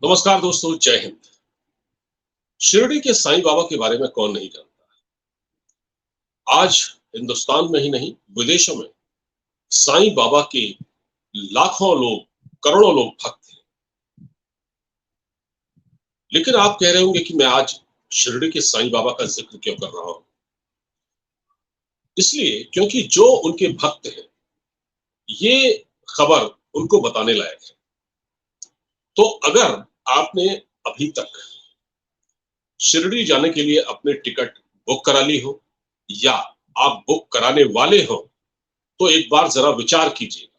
नमस्कार दोस्तों, जय हिंद। शिरडी के साईं बाबा के बारे में कौन नहीं जानता। आज हिंदुस्तान में ही नहीं, विदेशों में साईं बाबा के लाखों लोग, करोड़ों लोग भक्त हैं। लेकिन आप कह रहे होंगे कि मैं आज शिरडी के साईं बाबा का जिक्र क्यों कर रहा हूं। इसलिए क्योंकि जो उनके भक्त हैं, ये खबर उनको बताने लायक है। तो अगर आपने अभी तक शिरडी जाने के लिए अपने टिकट बुक करा ली हो या आप बुक कराने वाले हो, तो एक बार जरा विचार कीजिएगा।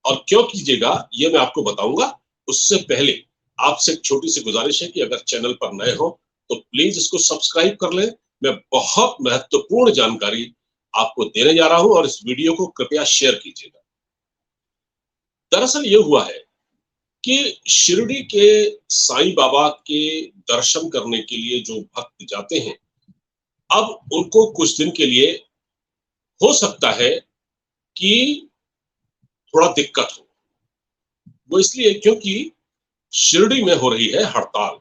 और क्यों कीजिएगा ये मैं आपको बताऊंगा। उससे पहले आपसे एक छोटी सी गुजारिश है कि अगर चैनल पर नए हो तो प्लीज इसको सब्सक्राइब कर लें। मैं बहुत महत्वपूर्ण जानकारी आपको देने जा रहा हूं और इस वीडियो को कृपया शेयर कीजिएगा। दरअसल ये हुआ है कि शिरडी के साईं बाबा के दर्शन करने के लिए जो भक्त जाते हैं, अब उनको कुछ दिन के लिए हो सकता है कि थोड़ा दिक्कत हो। वो इसलिए क्योंकि शिरडी में हो रही है हड़ताल,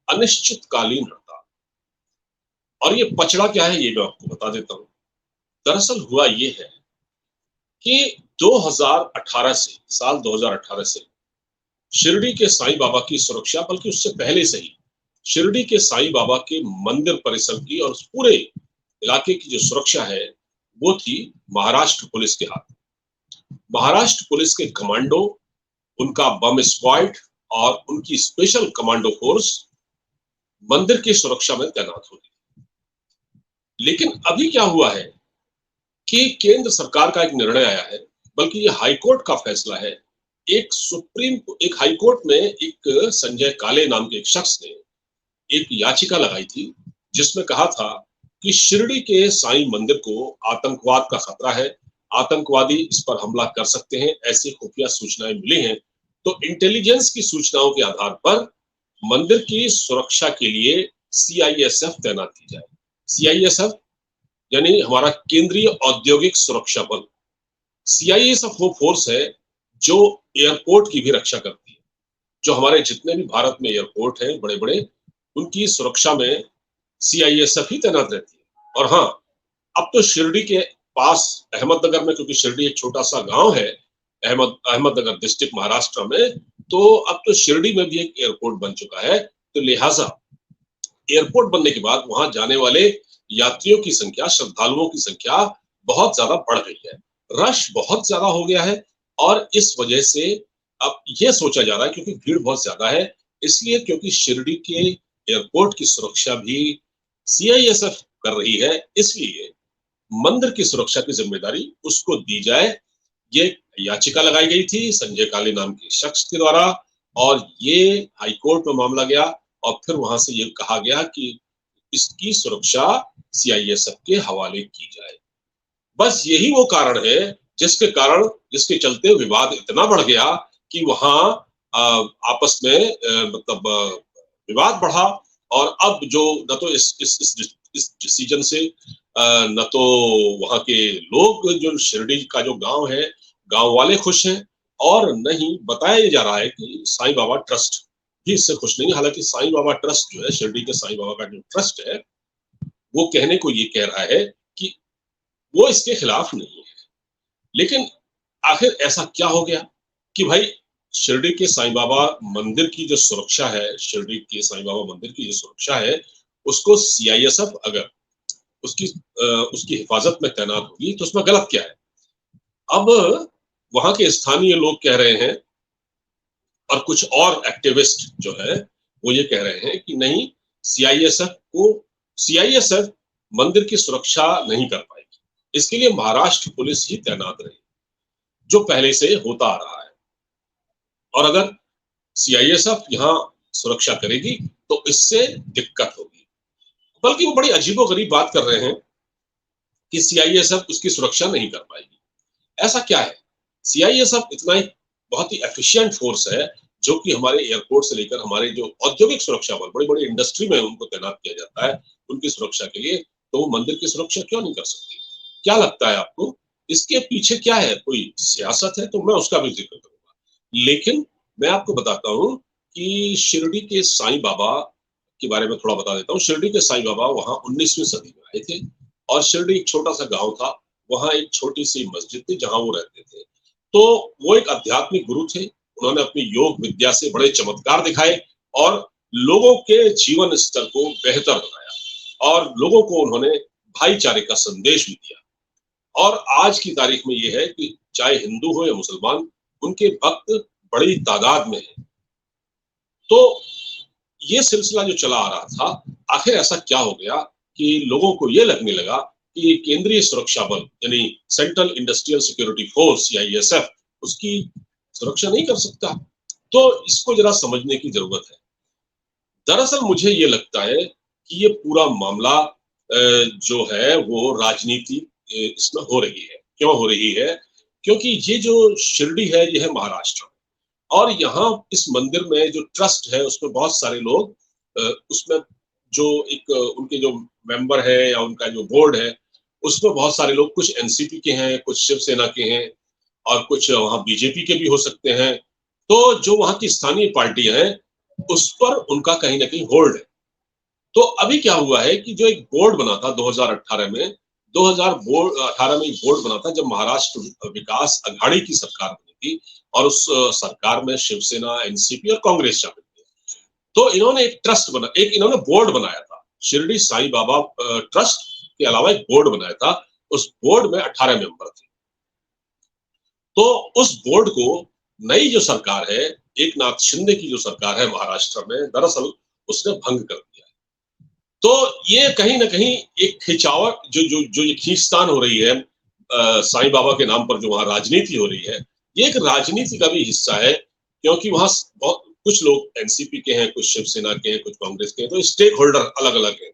अनिश्चितकालीन हड़ताल। और ये पचड़ा क्या है ये मैं आपको बता देता हूँ। दरअसल हुआ ये है कि 2018 से, साल 2018 से शिरडी के साईं बाबा की सुरक्षा, बल्कि उससे पहले से ही शिरडी के साईं बाबा के मंदिर परिसर की और उस पूरे इलाके की जो सुरक्षा है वो थी महाराष्ट्र पुलिस के हाथ। महाराष्ट्र पुलिस के कमांडो, उनका बम स्क्वाड और उनकी स्पेशल कमांडो फोर्स मंदिर की सुरक्षा में तैनात होगी। लेकिन अभी क्या हुआ है कि केंद्र सरकार का एक निर्णय आया है, बल्कि ये हाईकोर्ट का फैसला है। एक हाईकोर्ट में एक संजय काले नाम के एक शख्स ने एक याचिका लगाई थी, जिसमें कहा था कि शिरडी के साईं मंदिर को आतंकवाद का खतरा है, आतंकवादी इस पर हमला कर सकते हैं, ऐसी खुफिया सूचनाएं मिली हैं। तो इंटेलिजेंस की सूचनाओं के आधार पर मंदिर की सुरक्षा के लिए सीआईएसएफ तैनात की जाए। सीआईएसएफ यानी हमारा केंद्रीय औद्योगिक सुरक्षा बल। सीआईएसएफ वो फोर्स है जो एयरपोर्ट की भी रक्षा करती है। जो हमारे जितने भी भारत में एयरपोर्ट हैं बड़े बड़े, उनकी सुरक्षा में सीआईएसएफ ही तैनात रहती है। और हाँ, अब तो शिरडी के पास अहमदनगर में, क्योंकि शिरडी एक छोटा सा गांव है अहमदनगर डिस्ट्रिक्ट महाराष्ट्र में, तो अब तो शिरडी में भी एक एयरपोर्ट बन चुका है। तो लिहाजा एयरपोर्ट बनने के बाद वहां जाने वाले यात्रियों की संख्या, श्रद्धालुओं की संख्या बहुत ज्यादा बढ़ गई है। रश बहुत ज्यादा हो गया है और इस वजह से अब यह सोचा जा रहा है, क्योंकि भीड़ बहुत ज्यादा है, इसलिए क्योंकि शिरडी के एयरपोर्ट की सुरक्षा भी सीआईएसएफ कर रही है, इसलिए मंदिर की सुरक्षा की जिम्मेदारी उसको दी जाए। ये याचिका लगाई गई थी संजय काले नाम के शख्स के द्वारा और ये हाईकोर्ट में मामला गया और फिर वहां से ये कहा गया कि इसकी सुरक्षा सीआईएसएफ के हवाले की जाए। बस यही वो कारण है जिसके चलते विवाद इतना बढ़ गया कि वहां आपस में मतलब विवाद बढ़ा। और अब जो न तो इस डिसीजन से न तो वहां के लोग, जो शिरडी का जो गांव है, गांव वाले खुश हैं, और न ही बताया जा रहा है कि साईं बाबा ट्रस्ट भी इससे खुश नहीं। हालांकि साईं बाबा ट्रस्ट जो है, शिरडी के साईं बाबा का जो ट्रस्ट है, वो कहने को ये कह रहा है कि वो इसके खिलाफ नहीं है। लेकिन आखिर ऐसा क्या हो गया कि भाई शिरडी के साईं बाबा मंदिर की जो सुरक्षा है, शिरडी के साईं बाबा मंदिर की जो सुरक्षा है, उसको सीआईएसएफ अगर उसकी उसकी हिफाजत में तैनात होगी तो उसमें गलत क्या है। अब वहां के स्थानीय लोग कह रहे हैं और कुछ और एक्टिविस्ट जो है वो ये कह रहे हैं कि नहीं, सीआईएसएफ मंदिर की सुरक्षा नहीं कर पाएगी, इसके लिए महाराष्ट्र पुलिस ही तैनात रही, जो पहले से होता आ रहा है। और अगर सीआईएसएफ यहाँ सुरक्षा करेगी तो इससे दिक्कत होगी। बल्कि वो बड़ी अजीबोगरीब बात कर रहे हैं कि सीआईएसएफ उसकी सुरक्षा नहीं कर पाएगी। ऐसा क्या है? सीआईएसएफ इतना ही बहुत ही एफिशिएंट फोर्स है, जो कि हमारे एयरपोर्ट से लेकर हमारे जो औद्योगिक सुरक्षा बल, बड़ी बड़ी इंडस्ट्री में उनको तैनात किया जाता है उनकी सुरक्षा के लिए, तो वो मंदिर की सुरक्षा क्यों नहीं कर सकती? क्या लगता है आपको इसके पीछे क्या है? कोई सियासत है? तो मैं उसका भी जिक्र करूंगा। लेकिन मैं आपको बताता हूँ कि शिरडी के साईं बाबा के बारे में थोड़ा बता देता हूँ। शिरडी के साईं बाबा वहाँ 19वीं सदी में आए थे और शिरडी एक छोटा-सा गाँव था। वहाँ एक छोटी-सी मस्जिद थी जहाँ वो रहते थे। तो वो एक आध्यात्मिक गुरु थे। उन्होंने अपनी योग विद्या से बड़े चमत्कार दिखाए और लोगों के जीवन स्तर को बेहतर बनाया और लोगों को उन्होंने भाईचारे का संदेश भी दिया। और आज की तारीख में ये है कि चाहे हिंदू हो या मुसलमान, उनके भक्त बड़ी तादाद में हैं। तो ये सिलसिला जो चला आ रहा था, आखिर ऐसा क्या हो गया कि लोगों को ये लगने लगा कि केंद्रीय सुरक्षा बल यानी सेंट्रल इंडस्ट्रियल सिक्योरिटी फोर्स या ईएसएफ उसकी सुरक्षा नहीं कर सकता। तो इसको जरा समझने की जरूरत है। दरअसल मुझे ये लगता है कि ये पूरा मामला जो है वो राजनीति इसमें हो रही है। क्यों हो रही है? क्योंकि ये जो शिरडी है ये है महाराष्ट्र में और यहाँ इस मंदिर में जो ट्रस्ट है उसमें बहुत सारे लोग उसमें जो एक उनके जो मेंबर है या उनका जो बोर्ड है उसमें बहुत सारे लोग कुछ एनसीपी के हैं, कुछ शिवसेना के हैं और कुछ वहाँ बीजेपी के भी हो सकते हैं। तो जो वहाँ की स्थानीय पार्टियां हैं उस पर उनका कहीं ना कहीं होल्ड है। तो अभी क्या हुआ है कि जो एक बोर्ड बना था 2018 में 2018 में एक बोर्ड बना था जब महाराष्ट्र विकास अघाड़ी की सरकार बनी थी और उस सरकार में शिवसेना, एनसीपी और कांग्रेस शामिल थे। तो इन्होंने एक ट्रस्ट बना एक इन्होंने बोर्ड बनाया था शिरडी साईं बाबा ट्रस्ट के अलावा एक बोर्ड बनाया था। उस बोर्ड में 18 मेंबर थे। तो उस बोर्ड को नई जो सरकार है, एक नाथ शिंदे की जो सरकार है महाराष्ट्र में, दरअसल उसने भंग कर दिया। तो ये कहीं ना कहीं एक खिंचावट जो ये खींचतान हो रही है साईं बाबा के नाम पर जो वहां राजनीति हो रही है, ये एक राजनीति का भी हिस्सा है क्योंकि वहां कुछ लोग एनसीपी के हैं, कुछ शिवसेना के हैं, कुछ कांग्रेस के हैं, तो स्टेक होल्डर अलग अलग हैं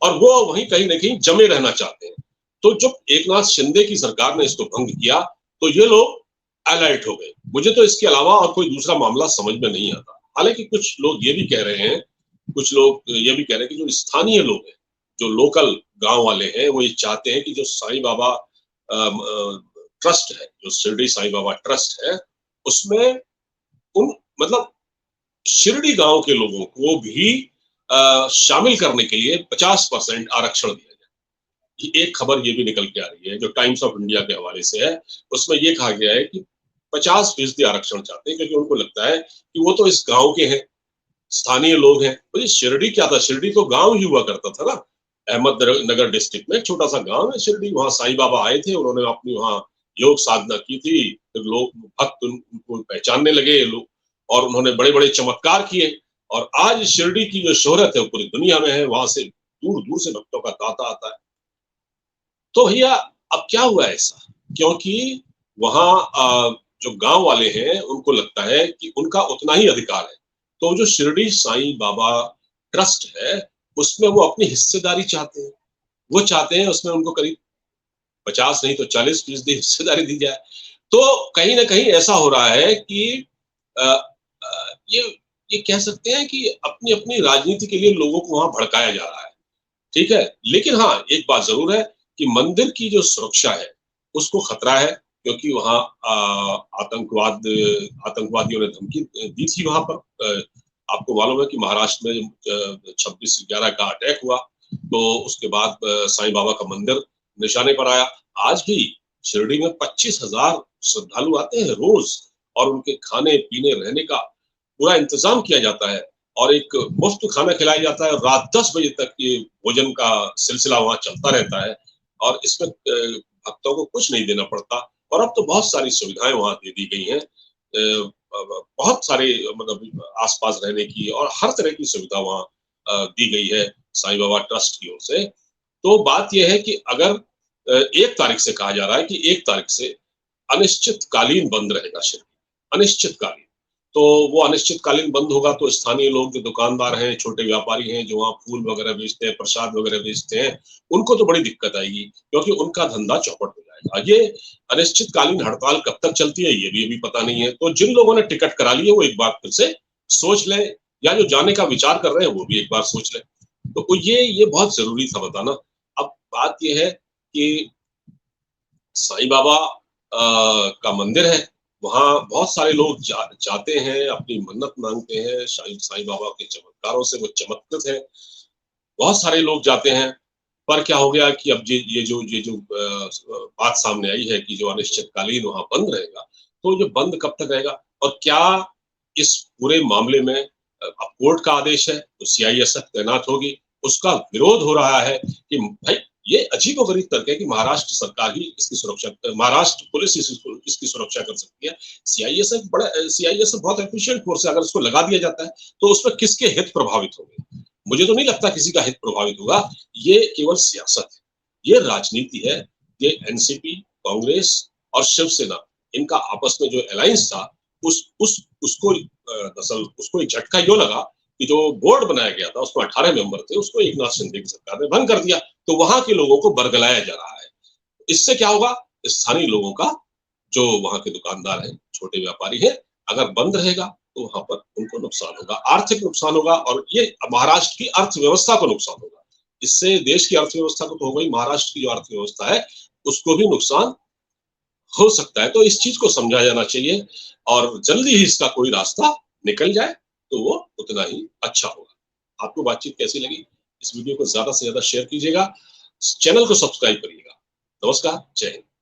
और वो वहीं कहीं ना कहीं जमे रहना चाहते हैं। तो जब एकनाथ शिंदे की सरकार ने इसको भंग किया तो ये लोग अलर्ट हो गए। मुझे तो इसके अलावा और कोई दूसरा मामला समझ में नहीं आता। हालांकि कुछ लोग ये भी कह रहे हैं कुछ लोग ये भी कह रहे हैं कि जो स्थानीय लोग हैं, जो लोकल गांव वाले हैं, वो ये चाहते हैं कि जो साईं बाबा ट्रस्ट है, जो शिरडी साईं बाबा ट्रस्ट है, उसमें उन मतलब शिरडी गांव के लोगों को भी शामिल करने के लिए 50% आरक्षण दिया जाए। ये एक खबर ये भी निकल के आ रही है जो टाइम्स ऑफ इंडिया के हवाले से है। उसमें ये कहा गया है कि 50% आरक्षण चाहते हैं क्योंकि उनको लगता है कि वो तो इस गांव के हैं, स्थानीय लोग हैं। तो ये शिरडी क्या था? शिरडी तो गांव ही हुआ करता था ना। अहमदनगर डिस्ट्रिक्ट में एक छोटा सा गांव है शिरडी। वहां साईं बाबा आए थे, उन्होंने अपनी वहां योग साधना की थी। फिर लोग भक्त उनको पहचानने लगे लोग और उन्होंने बड़े बड़े चमत्कार किए और आज शिरडी की जो शोहरत है वो पूरी दुनिया में है। वहां से दूर दूर से भक्तों का तांता आता है। तो भैया अब क्या हुआ ऐसा? क्योंकि वहां जो गांव वाले हैं उनको लगता है कि उनका उतना ही अधिकार है। तो जो शिरडी साईं बाबा ट्रस्ट है उसमें वो अपनी हिस्सेदारी चाहते हैं। वो चाहते हैं उसमें उनको करीब 50 नहीं तो 40% हिस्सेदारी दी जाए। तो कहीं ना कहीं ऐसा हो रहा है कि अ, ये कह सकते हैं कि अपनी अपनी राजनीति के लिए लोगों को वहां भड़काया जा रहा है। ठीक है, लेकिन हाँ एक बात जरूर है कि मंदिर की जो सुरक्षा है उसको खतरा है क्योंकि वहाँ आतंकवादियों ने धमकी दी थी वहां पर। आपको मालूम है कि महाराष्ट्र में 26/11 का अटैक हुआ तो उसके बाद साईं बाबा का मंदिर निशाने पर आया। आज भी शिरडी में 25,000 श्रद्धालु आते हैं रोज और उनके खाने पीने रहने का पूरा इंतजाम किया जाता है और एक मुफ्त खाना खिलाया जाता है। रात 10 बजे तक ये भोजन का सिलसिला वहां चलता रहता है और इसमें भक्तों को कुछ नहीं देना पड़ता और अब तो बहुत सारी सुविधाएं वहां दे दी गई हैं। बहुत सारे मतलब आसपास रहने की और हर तरह की सुविधा वहां दी गई है साईं बाबा ट्रस्ट की ओर से। तो बात यह है कि अगर 1 तारीख से कहा जा रहा है कि 1 तारीख से अनिश्चितकालीन बंद रहेगा शिरडी, अनिश्चितकालीन। तो वो अनिश्चितकालीन बंद होगा तो स्थानीय लोग जो दुकानदार हैं, छोटे व्यापारी हैं, जो वहाँ फूल वगैरह बेचते हैं, प्रसाद वगैरह बेचते हैं, उनको तो बड़ी दिक्कत आएगी क्योंकि उनका धंधा चौपट हो जाएगा। ये अनिश्चितकालीन हड़ताल कब तक चलती है ये भी अभी पता नहीं है। तो जिन लोगों ने टिकट करा लिए वो एक बार फिर से सोच लें या जो जाने का विचार कर रहे हैं वो भी एक बार सोच लें। तो ये बहुत जरूरी था बताना। अब बात ये है कि साईं बाबा का मंदिर है, वहां बहुत सारे लोग जाते हैं, अपनी मन्नत मांगते हैं, साईं बाबा के चमत्कारों से वो चमत्कृत है। बहुत सारे लोग जाते हैं, पर क्या हो गया कि अब ये जो बात सामने आई है कि जो अनिश्चितकालीन वहां बंद रहेगा, तो ये बंद कब तक रहेगा और क्या इस पूरे मामले में अब कोर्ट का आदेश है, तो सीआईएसएफ तैनात होगी, उसका विरोध हो रहा है कि भाई ये अजीबोगरीब तर्क है कि महाराष्ट्र सरकार ही इसकी सुरक्षा, महाराष्ट्र पुलिस इसकी सुरक्षा कर सकती है। सीआईएसएफ बहुत एफिशिएंट फोर्स है, अगर इसको लगा दिया जाता है तो उसमें किसके हित प्रभावित होंगे? मुझे तो नहीं लगता किसी का हित प्रभावित होगा। ये केवल सियासत है, ये राजनीति है। ये एनसीपी, कांग्रेस और शिवसेना, इनका आपस में जो अलायंस था, दरअसल उसको एक झटका यो लगा कि जो बोर्ड बनाया गया था उसमें 18 मेंबर थे, उसको एकनाथ शिंदे की सरकार ने भंग कर दिया, तो वहां के लोगों को बरगलाया जा रहा है। इससे क्या होगा? स्थानीय लोगों का, जो वहां के दुकानदार हैं, छोटे व्यापारी हैं, अगर बंद रहेगा तो वहां पर उनको नुकसान होगा, आर्थिक नुकसान होगा, और ये महाराष्ट्र की अर्थव्यवस्था को नुकसान होगा। इससे देश की अर्थव्यवस्था को तो होगा ही, महाराष्ट्र की जो अर्थव्यवस्था है उसको भी नुकसान हो सकता है। तो इस चीज को समझा जाना चाहिए और जल्दी ही इसका कोई रास्ता निकल जाए तो वो उतना ही अच्छा होगा। आपको बातचीत कैसी लगी? इस वीडियो को ज्यादा से ज्यादा शेयर कीजिएगा, चैनल को सब्सक्राइब करिएगा। नमस्कार, जय हिंद।